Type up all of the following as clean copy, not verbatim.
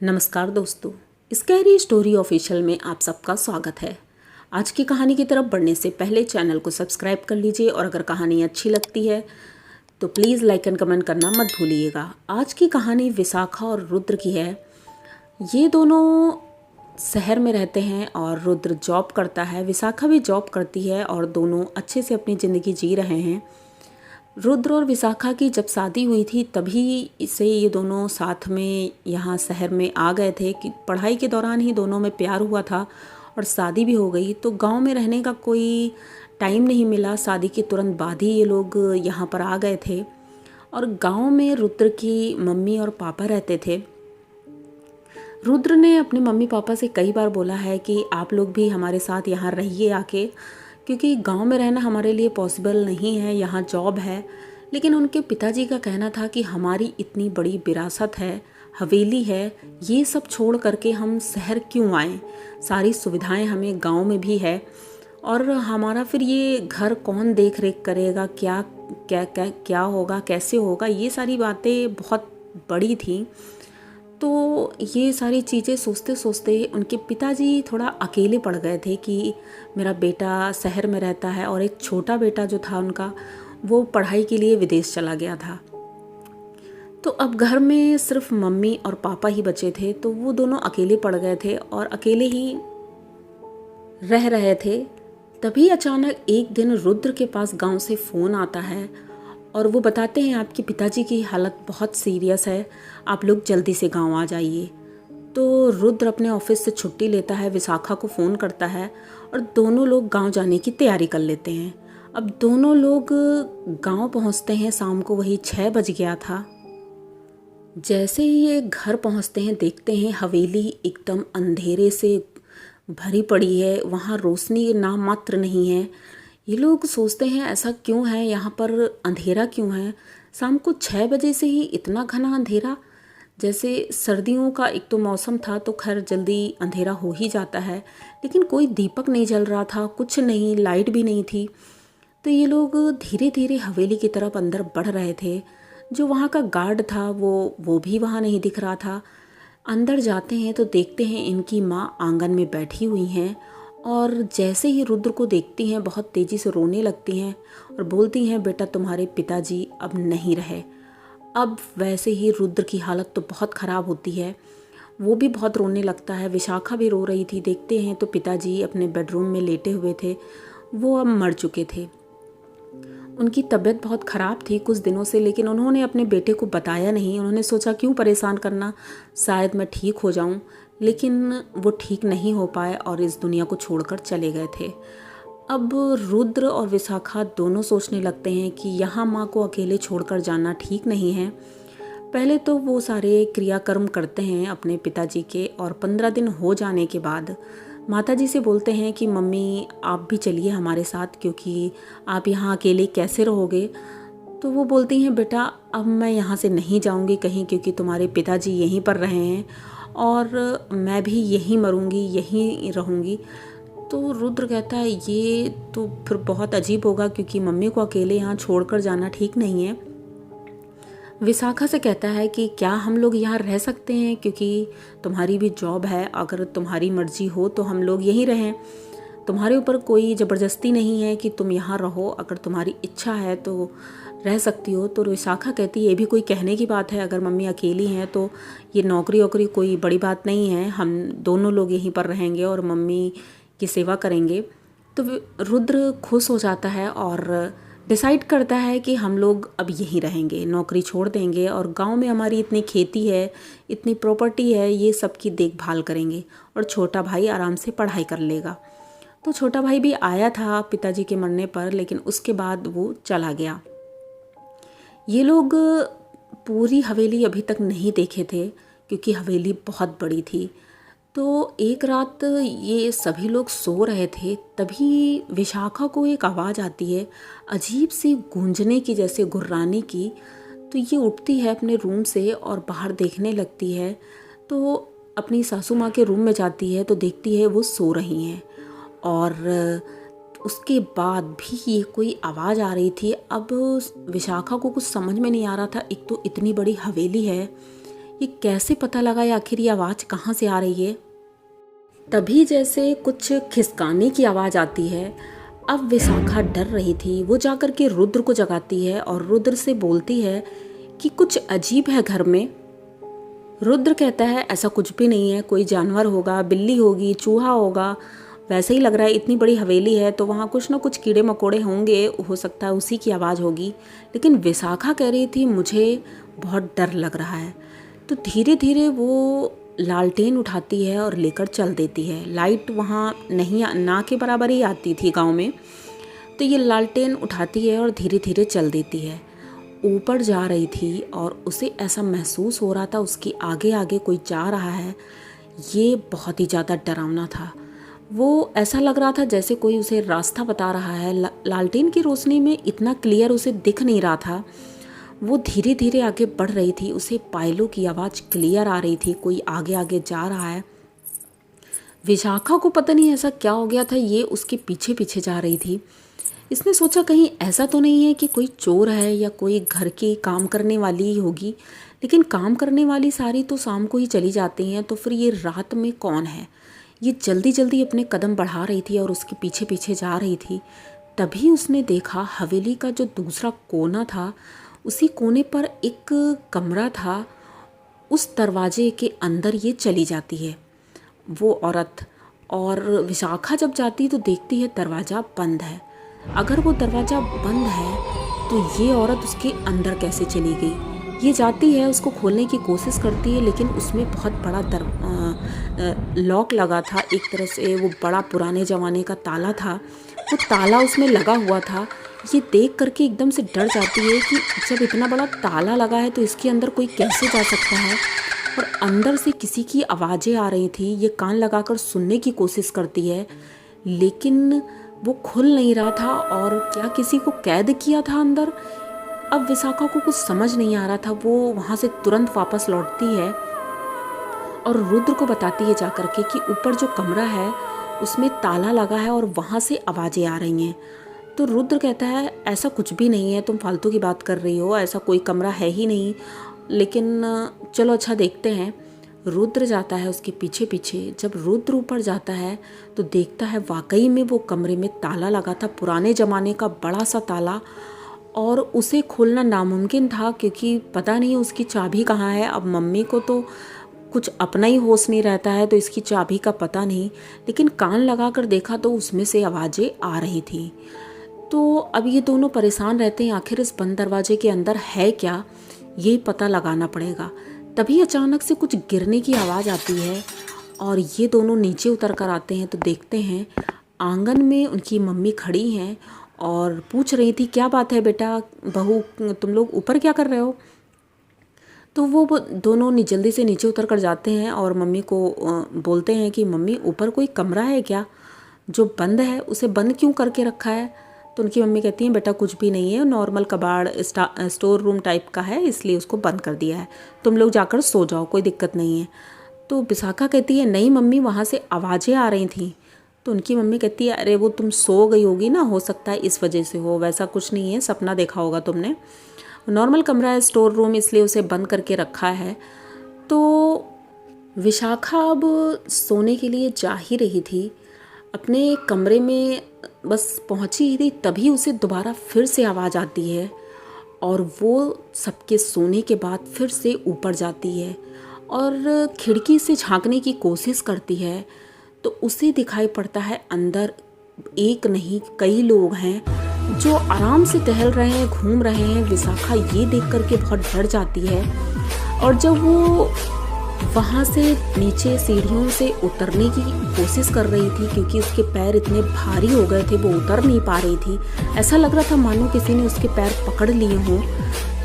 नमस्कार दोस्तों, scary story official में आप सबका स्वागत है। आज की कहानी की तरफ बढ़ने से पहले चैनल को सब्सक्राइब कर लीजिए और अगर कहानी अच्छी लगती है तो प्लीज़ लाइक एंड कमेंट करना मत भूलिएगा। आज की कहानी विशाखा और रुद्र की है। ये दोनों शहर में रहते हैं और रुद्र जॉब करता है, विशाखा भी जॉब करती है और दोनों अच्छे से अपनी ज़िंदगी जी रहे हैं। रुद्र और विशाखा की जब शादी हुई थी तभी से ये दोनों साथ में यहाँ शहर में आ गए थे कि पढ़ाई के दौरान ही दोनों में प्यार हुआ था और शादी भी हो गई। तो गांव में रहने का कोई टाइम नहीं मिला, शादी के तुरंत बाद ही ये लोग यहाँ पर आ गए थे। और गांव में रुद्र की मम्मी और पापा रहते थे। रुद्र ने अपने मम्मी पापा से कई बार बोला है कि आप लोग भी हमारे साथ यहाँ रहिए आके, क्योंकि गांव में रहना हमारे लिए पॉसिबल नहीं है, यहाँ जॉब है। लेकिन उनके पिताजी का कहना था कि हमारी इतनी बड़ी विरासत है, हवेली है, ये सब छोड़ करके हम शहर क्यों आएँ, सारी सुविधाएं हमें गांव में भी है और हमारा फिर ये घर कौन देख रेख करेगा, क्या क्या क्या क्या होगा, कैसे होगा, ये सारी बातें बहुत बड़ी थी। तो ये सारी चीज़ें सोचते सोचते उनके पिताजी थोड़ा अकेले पड़ गए थे कि मेरा बेटा शहर में रहता है और एक छोटा बेटा जो था उनका वो पढ़ाई के लिए विदेश चला गया था। तो अब घर में सिर्फ मम्मी और पापा ही बचे थे, तो वो दोनों अकेले पड़ गए थे और अकेले ही रह रहे थे। तभी अचानक एक दिन रुद्र के पास गांव से फ़ोन आता है और वो बताते हैं आपके पिताजी की हालत बहुत सीरियस है, आप लोग जल्दी से गांव आ जाइए। तो रुद्र अपने ऑफिस से छुट्टी लेता है, विशाखा को फ़ोन करता है और दोनों लोग गांव जाने की तैयारी कर लेते हैं। अब दोनों लोग गांव पहुंचते हैं, शाम को वही 6 बज गया था। जैसे ही ये घर पहुंचते हैं देखते हैं हवेली एकदम अंधेरे से भरी पड़ी है, वहाँ रोशनी नाम मात्र नहीं है। ये लोग सोचते हैं ऐसा क्यों है, यहाँ पर अंधेरा क्यों है, शाम को 6 बजे से ही इतना घना अंधेरा। जैसे सर्दियों का एक तो मौसम था तो खैर जल्दी अंधेरा हो ही जाता है, लेकिन कोई दीपक नहीं जल रहा था, कुछ नहीं, लाइट भी नहीं थी। तो ये लोग धीरे धीरे हवेली की तरफ अंदर बढ़ रहे थे। जो वहाँ का गार्ड था वो भी वहाँ नहीं दिख रहा था। अंदर जाते हैं तो देखते हैं इनकी माँ आंगन में बैठी हुई हैं और जैसे ही रुद्र को देखती हैं बहुत तेज़ी से रोने लगती हैं और बोलती हैं बेटा तुम्हारे पिताजी अब नहीं रहे। अब वैसे ही रुद्र की हालत तो बहुत ख़राब होती है, वो भी बहुत रोने लगता है, विशाखा भी रो रही थी। देखते हैं तो पिताजी अपने बेडरूम में लेटे हुए थे, वो अब मर चुके थे। उनकी तबीयत बहुत ख़राब थी कुछ दिनों से, लेकिन उन्होंने अपने बेटे को बताया नहीं। उन्होंने सोचा क्यों परेशान करना, शायद मैं ठीक हो जाऊं, लेकिन वो ठीक नहीं हो पाए और इस दुनिया को छोड़कर चले गए थे। अब रुद्र और विशाखा दोनों सोचने लगते हैं कि यहाँ माँ को अकेले छोड़कर जाना ठीक नहीं है। पहले तो वो सारे क्रियाकर्म करते हैं अपने पिताजी के और 15 दिन हो जाने के बाद माताजी से बोलते हैं कि मम्मी आप भी चलिए हमारे साथ, क्योंकि आप यहाँ अकेले कैसे रहोगे। तो वो बोलती हैं बेटा अब मैं यहाँ से नहीं जाऊँगी कहीं, क्योंकि तुम्हारे पिताजी यहीं पर रहे हैं और मैं भी यहीं मरूँगी, यहीं रहूँगी। तो रुद्र कहता है ये तो फिर बहुत अजीब होगा, क्योंकि मम्मी को अकेले यहाँ छोड़कर जाना ठीक नहीं है। विशाखा से कहता है कि क्या हम लोग यहाँ रह सकते हैं, क्योंकि तुम्हारी भी जॉब है, अगर तुम्हारी मर्जी हो तो हम लोग यहीं रहें, तुम्हारे ऊपर कोई ज़बरदस्ती नहीं है कि तुम यहाँ रहो, अगर तुम्हारी इच्छा है तो रह सकती हो। तो विशाखा कहती है ये भी कोई कहने की बात है, अगर मम्मी अकेली हैं तो ये नौकरी वोकरी कोई बड़ी बात नहीं है, हम दोनों लोग यहीं पर रहेंगे और मम्मी की सेवा करेंगे। तो रुद्र खुश हो जाता है और डिसाइड करता है कि हम लोग अब यहीं रहेंगे, नौकरी छोड़ देंगे और गांव में हमारी इतनी खेती है, इतनी प्रॉपर्टी है, ये सब की देखभाल करेंगे और छोटा भाई आराम से पढ़ाई कर लेगा। तो छोटा भाई भी आया था पिताजी के मरने पर, लेकिन उसके बाद वो चला गया। ये लोग पूरी हवेली अभी तक नहीं देखे थे, क्योंकि हवेली बहुत बड़ी थी। तो एक रात ये सभी लोग सो रहे थे, तभी विशाखा को एक आवाज़ आती है अजीब सी गूंजने की, जैसे गुर्राने की। तो ये उठती है अपने रूम से और बाहर देखने लगती है। तो अपनी सासू माँ के रूम में जाती है तो देखती है वो सो रही हैं और उसके बाद भी ये कोई आवाज़ आ रही थी। अब विशाखा को कुछ समझ में नहीं आ रहा था, एक तो इतनी बड़ी हवेली है, ये कैसे पता लगा या आखिर ये आवाज़ कहाँ से आ रही है। तभी जैसे कुछ खिसकाने की आवाज़ आती है। अब विशाखा डर रही थी। वो जाकर के रुद्र को जगाती है और रुद्र से बोलती है कि कुछ अजीब है घर में। रुद्र कहता है ऐसा कुछ भी नहीं है, कोई जानवर होगा, बिल्ली होगी, चूहा होगा, वैसे ही लग रहा है। इतनी बड़ी हवेली है तो वहाँ कुछ ना कुछ कीड़े मकोड़े होंगे, हो सकता है उसी की आवाज़ होगी। लेकिन विशाखा कह रही थी मुझे बहुत डर लग रहा है। तो धीरे धीरे वो लालटेन उठाती है और लेकर चल देती है। लाइट वहाँ नहीं ना के बराबर ही आती थी गांव में, तो ये लालटेन उठाती है और धीरे धीरे चल देती है। ऊपर जा रही थी और उसे ऐसा महसूस हो रहा था उसके आगे आगे कोई जा रहा है। ये बहुत ही ज़्यादा डरावना था। वो ऐसा लग रहा था जैसे कोई उसे रास्ता बता रहा है। लालटेन की रोशनी में इतना क्लियर उसे दिख नहीं रहा था। वो धीरे धीरे आगे बढ़ रही थी। उसे पायलों की आवाज़ क्लियर आ रही थी, कोई आगे आगे जा रहा है। विशाखा को पता नहीं ऐसा क्या हो गया था, ये उसके पीछे पीछे जा रही थी। इसने सोचा कहीं ऐसा तो नहीं है कि कोई चोर है या कोई घर की काम करने वाली ही होगी। लेकिन काम करने वाली सारी तो शाम को ही चली जाती हैं, तो फिर ये रात में कौन है। ये जल्दी जल्दी अपने कदम बढ़ा रही थी और उसके पीछे पीछे जा रही थी। तभी उसने देखा हवेली का जो दूसरा कोना था, उसी कोने पर एक कमरा था। उस दरवाजे के अंदर ये चली जाती है वो औरत। और विशाखा जब जाती तो देखती है दरवाज़ा बंद है। अगर वो दरवाज़ा बंद है तो ये औरत उसके अंदर कैसे चली गई। ये जाती है, उसको खोलने की कोशिश करती है, लेकिन उसमें बहुत बड़ा लॉक लगा था। एक तरह से वो बड़ा पुराने ज़माने का ताला था, वो ताला उसमें लगा हुआ था। ये देख करके एकदम से डर जाती है कि जब इतना बड़ा ताला लगा है तो इसके अंदर कोई कैसे जा सकता है। और अंदर से किसी की आवाज़ें आ रही थी। ये कान लगाकर सुनने की कोशिश करती है, लेकिन वो खुल नहीं रहा था। और क्या किसी को कैद किया था अंदर। अब विशाखा को कुछ समझ नहीं आ रहा था। वो वहाँ से तुरंत वापस लौटती है और रुद्र को बताती है जाकर के कि ऊपर जो कमरा है उसमें ताला लगा है और वहाँ से आवाज़ें आ रही हैं। तो रुद्र कहता है ऐसा कुछ भी नहीं है, तुम फालतू की बात कर रही हो, ऐसा कोई कमरा है ही नहीं। लेकिन चलो अच्छा देखते हैं। रुद्र जाता है उसके पीछे पीछे। जब रुद्र ऊपर जाता है तो देखता है वाकई में वो कमरे में ताला लगा था, पुराने ज़माने का बड़ा सा ताला। और उसे खोलना नामुमकिन था क्योंकि पता नहीं उसकी चाबी कहाँ है। अब मम्मी को तो कुछ अपना ही होश नहीं रहता है, तो इसकी चाबी का पता नहीं। लेकिन कान लगा कर देखा तो उसमें से आवाज़ें आ रही थी। तो अब ये दोनों परेशान रहते हैं, आखिर इस बंद दरवाजे के अंदर है क्या, ये पता लगाना पड़ेगा। तभी अचानक से कुछ गिरने की आवाज़ आती है और ये दोनों नीचे उतर कर आते हैं। तो देखते हैं आंगन में उनकी मम्मी खड़ी हैं और पूछ रही थी क्या बात है बेटा, बहू तुम लोग ऊपर क्या कर रहे हो। तो वो दोनों जल्दी से नीचे उतर कर जाते हैं और मम्मी को बोलते हैं कि मम्मी ऊपर कोई कमरा है क्या जो बंद है, उसे बंद क्यों करके रखा है। तो उनकी मम्मी कहती हैं बेटा कुछ भी नहीं है, नॉर्मल कबाड़ स्टोर रूम टाइप का है, इसलिए उसको बंद कर दिया है, तुम लोग जाकर सो जाओ, कोई दिक्कत नहीं है। तो विशाखा कहती है नहीं मम्मी, वहाँ से आवाज़ें आ रही थी। तो उनकी मम्मी कहती है अरे वो तुम सो गई होगी ना, हो सकता है इस वजह से हो, वैसा कुछ नहीं है, सपना देखा होगा तुमने, नॉर्मल कमरा है स्टोर रूम, इसलिए उसे बंद करके रखा है। तो विशाखा अब सोने के लिए जा ही रही थी, अपने कमरे में बस पहुंची ही थी, तभी उसे दोबारा फिर से आवाज़ आती है और वो सबके सोने के बाद फिर से ऊपर जाती है और खिड़की से झांकने की कोशिश करती है। तो उसे दिखाई पड़ता है अंदर एक नहीं कई लोग हैं जो आराम से टहल रहे हैं, घूम रहे हैं। विशाखा ये देख करके बहुत डर जाती है और जब वो वहाँ से नीचे सीढ़ियों से उतरने की कोशिश कर रही थी, क्योंकि उसके पैर इतने भारी हो गए थे वो उतर नहीं पा रही थी, ऐसा लग रहा था मानो किसी ने उसके पैर पकड़ लिए हों।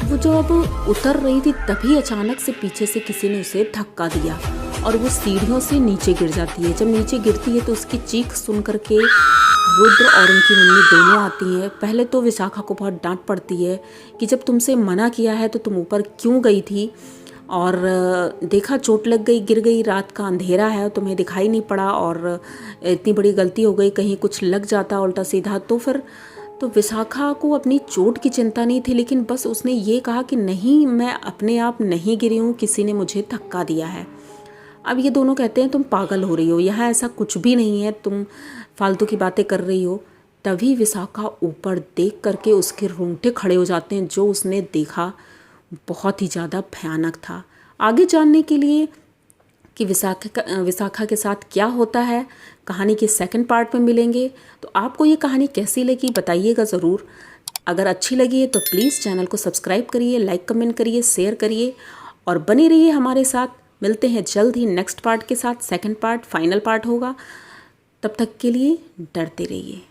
वो जब उतर रही थी तभी अचानक से पीछे से किसी ने उसे धक्का दिया और वो सीढ़ियों से नीचे गिर जाती है। जब नीचे गिरती है तो उसकी चीख सुन करके रुद्र और उनकी मम्मी दोनों आती हैं। पहले तो विशाखा को बहुत डांट पड़ती है कि जब तुमसे मना किया है तो तुम ऊपर क्यों गई थी, और देखा चोट लग गई, गिर गई, रात का अंधेरा है, तुम्हें दिखाई नहीं पड़ा और इतनी बड़ी गलती हो गई, कहीं कुछ लग जाता उल्टा सीधा तो फिर तो विशाखा को अपनी चोट की चिंता नहीं थी, लेकिन बस उसने ये कहा कि नहीं, मैं अपने आप नहीं गिरी हूँ, किसी ने मुझे धक्का दिया है। अब ये दोनों कहते हैं तुम पागल हो रही हो, यहाँ ऐसा कुछ भी नहीं है, तुम फालतू की बातें कर रही हो। तभी विशाखा ऊपर देख करके उसके रोंगटे खड़े हो जाते हैं। जो उसने देखा बहुत ही ज़्यादा भयानक था। आगे जानने के लिए कि विशाखा के साथ क्या होता है, कहानी के सेकंड पार्ट में मिलेंगे। तो आपको ये कहानी कैसी लगी बताइएगा ज़रूर। अगर अच्छी लगी है तो प्लीज़ चैनल को सब्सक्राइब करिए, लाइक कमेंट करिए, शेयर करिए और बने रहिए हमारे साथ। मिलते हैं जल्द ही नेक्स्ट पार्ट के साथ। सेकंड पार्ट फाइनल पार्ट होगा। तब तक के लिए डरते रहिए।